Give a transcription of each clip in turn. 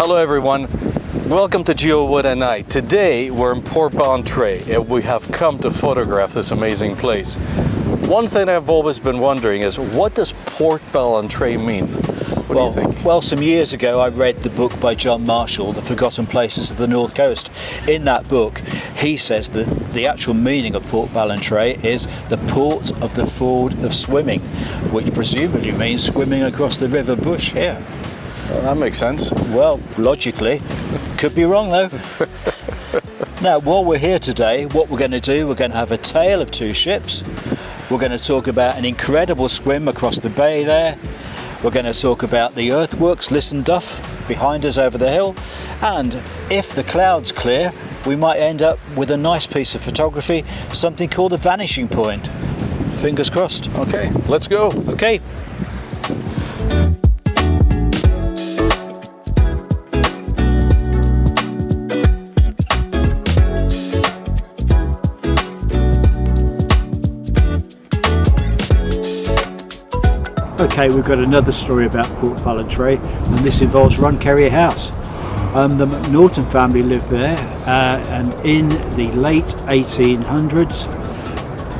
Hello everyone, welcome to GeoWood and I. Today we're in Portballantrae and we have come to photograph this amazing place. One thing I've always been wondering is, what does Portballantrae mean? What do you think? Well, some years ago I read the book by John Marshall, The Forgotten Places of the North Coast. In that book he says that the actual meaning of Portballantrae is the port of the ford of swimming, which presumably means swimming across the River Bush here. Well, that makes sense. Well, logically. Could be wrong though. Now, while we're here today, what we're going to do, we're going to have a tale of two ships. We're going to talk about an incredible swim across the bay there. We're going to talk about the earthworks, Lissenduff, behind us over the hill. And if the clouds clear, we might end up with a nice piece of photography, something called the vanishing point. Fingers crossed. Okay, let's go. Okay. Okay, we've got another story about Portballantrae, and this involves Runcarrier House. The McNaughton family lived there, and in the late 1800s,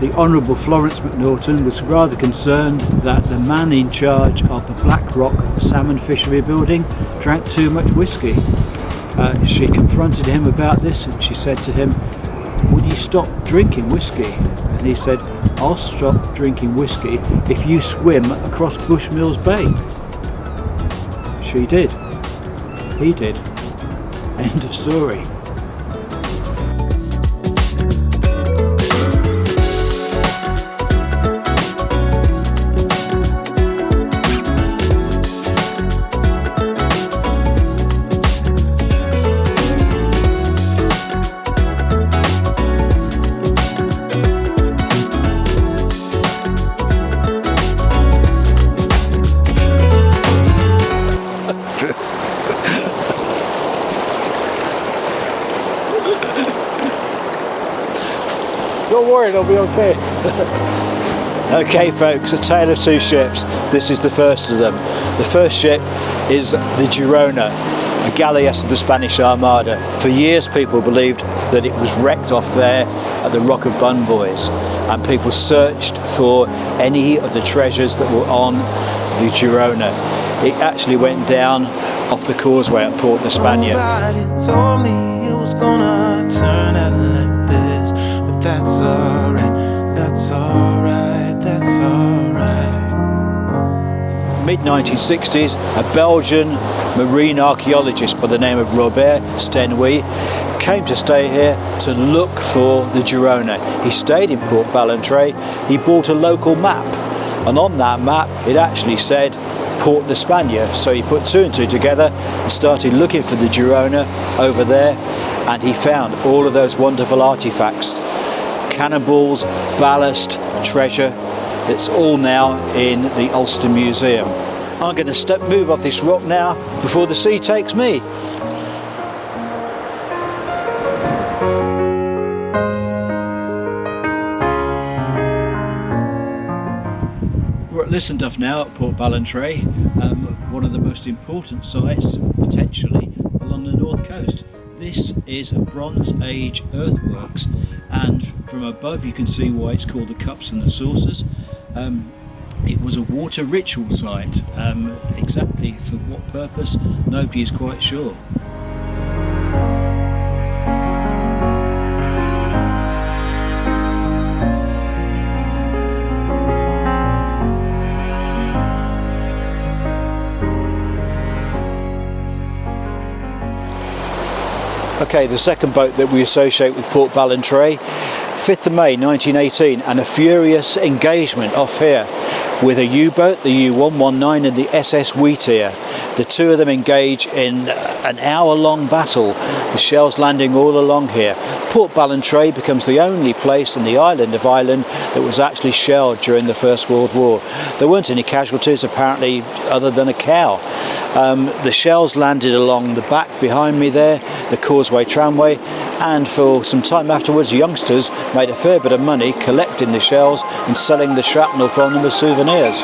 the Honourable Florence McNaughton was rather concerned that the man in charge of the Black Rock salmon fishery building drank too much whisky. She confronted him about this, and she said to him, "Would you stop drinking whisky?" And he said, "I'll stop drinking whisky if you swim across Bushmills Bay." She did. He did. End of story. Don't worry, it'll be okay. Okay folks, a tale of two ships. This is the first of them. The first ship is the Girona, a galleass of the Spanish Armada. For years people believed that it was wrecked off there at the Rock of Bunboys, and people searched for any of the treasures that were on the Girona. It actually went down off the causeway at Port d'Espanya. Nobody told me it was gonna turn out like this, but that's alright, that's alright, that's alright. Mid-1960s, a Belgian marine archaeologist by the name of Robert Stenwy came to stay here to look for the Girona. He stayed in Portballantrae. He bought a local map, and on that map it actually said Port d'Espanya. So he put two and two together and started looking for the Girona over there, and he found all of those wonderful artifacts, cannonballs, ballast, treasure. It's all now in the Ulster Museum. I'm going to move off this rock now before the sea takes me. We're at Lissenduff now at Portballantrae, one of the most important sites potentially along the north coast. This is a Bronze Age earthworks, and from above you can see why it's called the Cups and the Saucers. It was a water ritual site. Exactly for what purpose, nobody is quite sure. Okay, the second boat that we associate with Portballantrae, 5th of May 1918, and a furious engagement off here with a U-boat, the U-119, and the SS Wheatear. The two of them engage in an hour-long battle, with shells landing all along here. Portballantrae becomes the only place in the island of Ireland that was actually shelled during the First World War. There weren't any casualties apparently other than a cow. The shells landed along the back behind me there, the Causeway tramway, and for some time afterwards youngsters made a fair bit of money collecting the shells and selling the shrapnel from them as souvenirs.